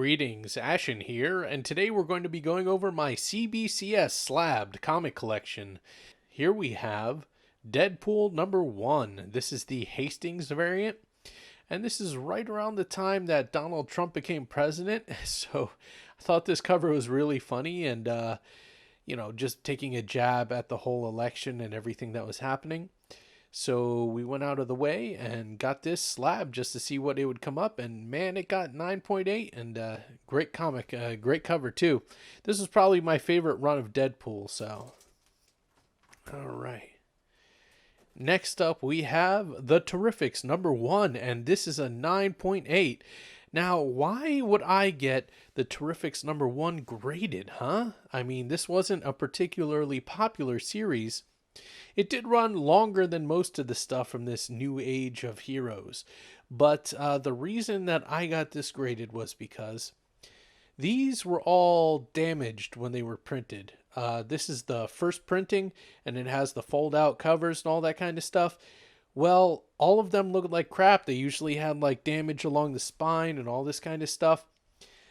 Greetings, Ashen here, and today we're going to be going over my CBCS slabbed comic collection. Here we have Deadpool number 1. This is the Hastings variant, and this is right around the time that Donald Trump became president, so I thought this cover was really funny and, just taking a jab at the whole election and everything that was happening. So we went out of the way and got this slab just to see what it would come up. And man, it got 9.8 and great comic, great cover too. This is probably my favorite run of Deadpool. So, all right. Next up, we have The Terrifics number 1, and this is a 9.8. Now, why would I get The Terrifics number 1 graded, huh? I mean, this wasn't a particularly popular series. It did run longer than most of the stuff from this new age of heroes, but the reason that I got this graded was because these were all damaged when they were printed. This is the first printing, and it has the fold-out covers and all that kind of stuff. Well, all of them looked like crap. They usually had like damage along the spine and all this kind of stuff.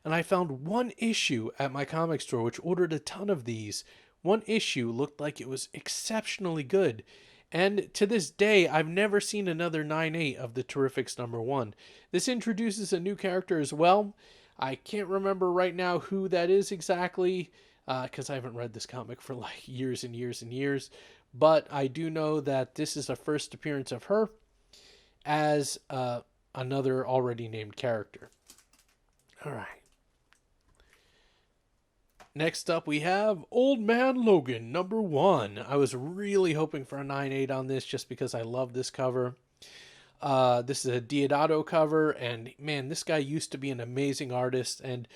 And I found one issue at my comic store, which ordered a ton of these. One issue looked like it was exceptionally good. And to this day, I've never seen another 9.8 of the Terrifics number 1. This introduces a new character as well. I can't remember right now who that is exactly, because I haven't read this comic for like years and years and years. But I do know that this is a first appearance of her as another already named character. All right. Next up, we have Old Man Logan, number 1. I was really hoping for a 9.8 on this just because I love this cover. This is a Deodato cover, and man, this guy used to be an amazing artist, and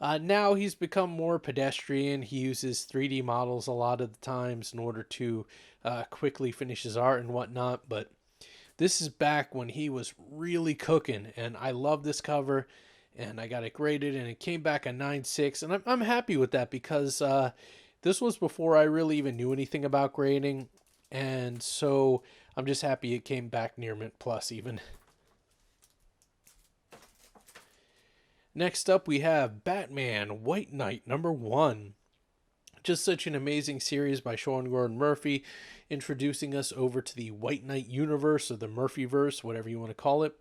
now he's become more pedestrian. He uses 3D models a lot of the times in order to quickly finish his art and whatnot, but this is back when he was really cooking, and I love this cover. And I got it graded, and it came back a 9.6, and I'm happy with that because this was before I really even knew anything about grading, and so I'm just happy it came back near Mint Plus even. Next up, we have Batman White Knight number 1. Just such an amazing series by Sean Gordon Murphy, introducing us over to the White Knight universe, or the Murphyverse, whatever you want to call it.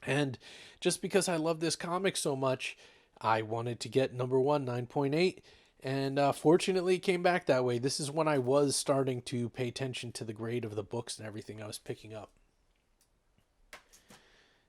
And just because I love this comic so much, I wanted to get number 1, 9.8, and fortunately it came back that way. This is when I was starting to pay attention to the grade of the books and everything I was picking up.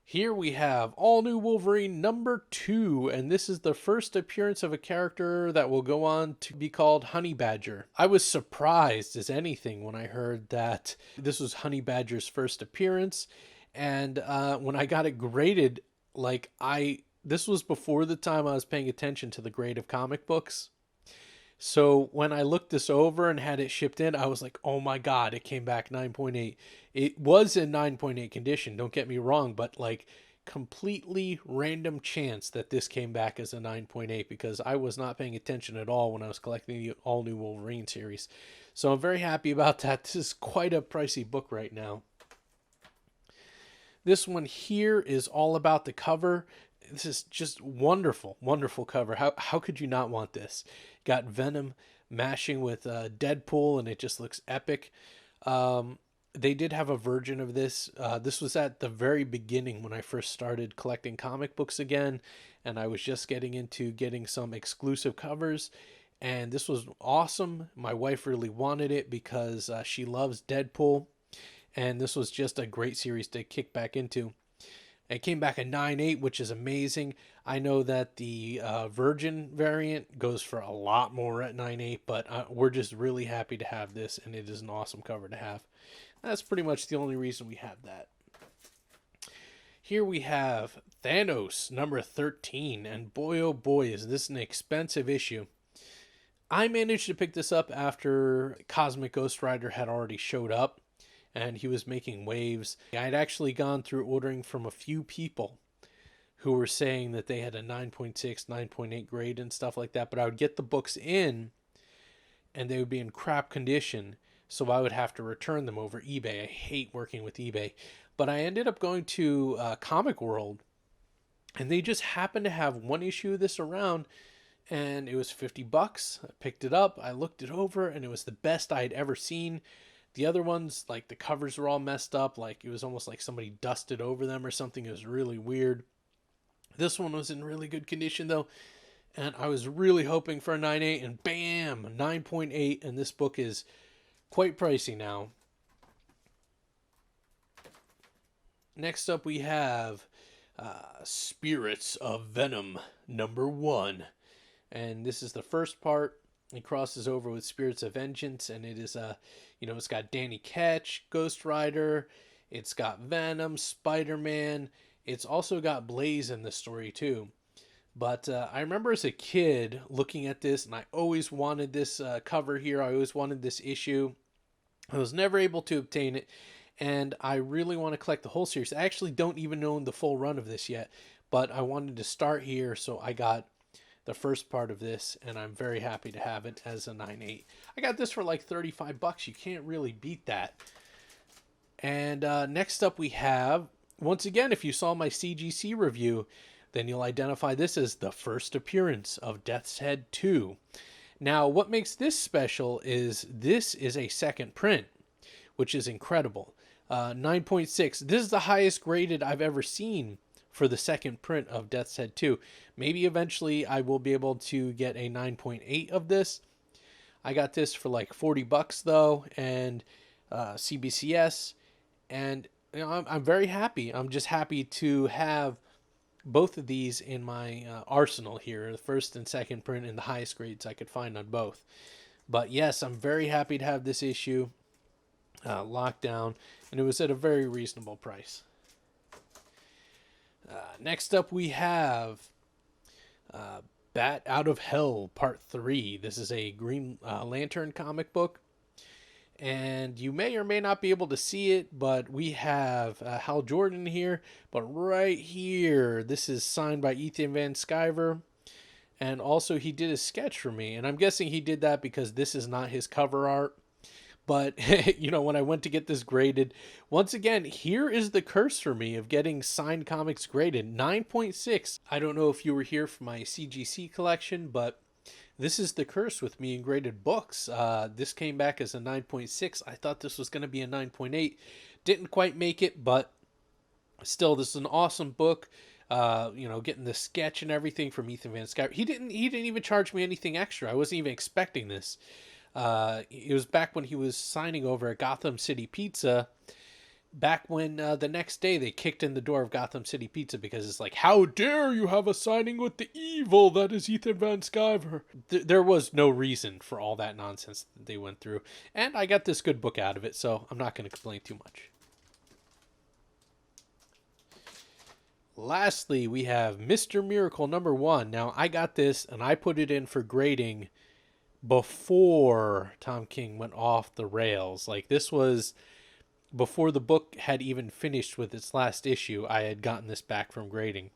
Here we have All New Wolverine number 2, and this is the first appearance of a character that will go on to be called Honey Badger. I was surprised as anything when I heard that this was Honey Badger's first appearance. And when I got it graded, this was before the time I was paying attention to the grade of comic books. So when I looked this over and had it shipped in, I was like, oh my God, it came back 9.8. It was in 9.8 condition, don't get me wrong, but like completely random chance that this came back as a 9.8 because I was not paying attention at all when I was collecting the All New Wolverine series. So I'm very happy about that. This is quite a pricey book right now. This one here is all about the cover. This is just wonderful, wonderful cover. How could you not want this? Got Venom mashing with Deadpool, and it just looks epic. They did have a version of this. This was at the very beginning when I first started collecting comic books again, and I was just getting into getting some exclusive covers. And this was awesome. My wife really wanted it because she loves Deadpool. And this was just a great series to kick back into. It came back a 9.8, which is amazing. I know that the Virgin variant goes for a lot more at 9.8, but we're just really happy to have this, and it is an awesome cover to have. That's pretty much the only reason we have that. Here we have Thanos, number 13, and boy oh boy is this an expensive issue. I managed to pick this up after Cosmic Ghost Rider had already showed up, and he was making waves. I had actually gone through ordering from a few people who were saying that they had a 9.6, 9.8 grade and stuff like that, but I would get the books in and they would be in crap condition, so I would have to return them over eBay. I hate working with eBay. But I ended up going to Comic World, And they just happened to have one issue of this around, and it was $50. I picked it up, I looked it over, and it was the best I had ever seen. The other ones, like the covers were all messed up, like it was almost like somebody dusted over them or something. It was really weird. This one was in really good condition though, and I was really hoping for a 9.8, and bam, 9.8, and this book is quite pricey now. Next up we have Spirits of Venom #1, and this is the first part. It crosses over with Spirits of Vengeance, and it is it's got Danny Ketch, Ghost Rider, it's got Venom, Spider-Man, it's also got Blaze in the story too. But I remember as a kid looking at this, and I always wanted this cover here. I always wanted this issue. I was never able to obtain it, and I really want to collect the whole series. I actually don't even own the full run of this yet, but I wanted to start here, so I got the first part of this, and I'm very happy to have it as a 9.8. I got this for like $35. You can't really beat that. And next up we have, once again, if you saw my CGC review, then you'll identify this as the first appearance of Death's Head 2. Now, what makes this special is this is a second print, which is incredible. 9.6. This is the highest graded I've ever seen for the second print of Death's Head 2. Maybe eventually I will be able to get a 9.8 of this. I got this for like $40 though, and CBCS, and I'm very happy. I'm just happy to have both of these in my arsenal here, the first and second print, and the highest grades I could find on both. But yes, I'm very happy to have this issue locked down, and it was at a very reasonable price. Next up we have Bat Out of Hell Part 3. This is a Green Lantern comic book, and you may or may not be able to see it, but we have Hal Jordan here. But right here, this is signed by Ethan Van Sciver, and also he did a sketch for me, and I'm guessing he did that because this is not his cover art. But, when I went to get this graded, once again, here is the curse for me of getting signed comics graded. 9.6. I don't know if you were here for my CGC collection, but this is the curse with me in graded books. This came back as a 9.6. I thought this was going to be a 9.8. Didn't quite make it, but still, this is an awesome book. Getting the sketch and everything from Ethan Van Sciver. He didn't even charge me anything extra. I wasn't even expecting this. It was back when he was signing over at Gotham City Pizza, back when the next day they kicked in the door of Gotham City Pizza because it's like, how dare you have a signing with the evil that is Ethan Van Sciver. There was no reason for all that nonsense that they went through, and I got this good book out of it, so I'm not going to complain too much. Lastly, we have Mr. Miracle #1. Now, I got this, and I put it in for grading before Tom King went off the rails. Like, this was before the book had even finished with its last issue. I had gotten this back from grading,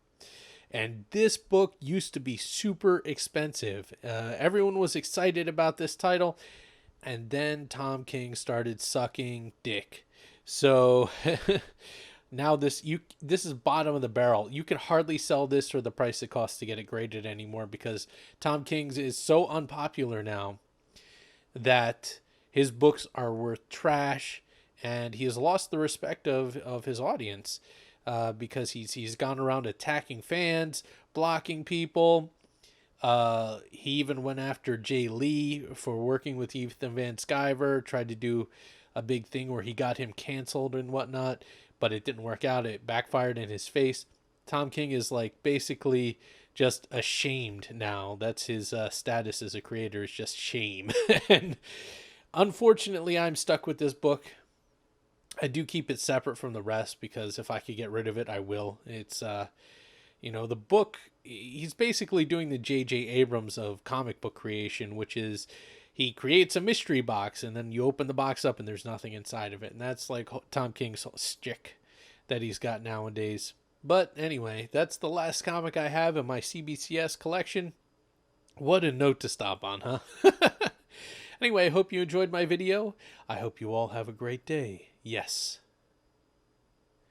and this book used to be super expensive. Everyone was excited about this title, and then Tom King started sucking dick. So now this is bottom of the barrel. You can hardly sell this for the price it costs to get it graded anymore, because Tom King's is so unpopular now that his books are worth trash, and he has lost the respect of his audience because he's gone around attacking fans, blocking people. He even went after Jay Lee for working with Ethan Van Sciver, tried to do a big thing where he got him canceled and whatnot, but it didn't work out. It backfired in his face. Tom King is like basically just ashamed now. That's his status as a creator, is just shame. And unfortunately, I'm stuck with this book. I do keep it separate from the rest because if I could get rid of it, I will. It's, the book, he's basically doing the J.J. Abrams of comic book creation, which is he creates a mystery box, and then you open the box up and there's nothing inside of it. And that's like Tom King's stick that he's got nowadays. But anyway, that's the last comic I have in my CBCS collection. What a note to stop on, huh? Anyway, I hope you enjoyed my video. I hope you all have a great day. Yes.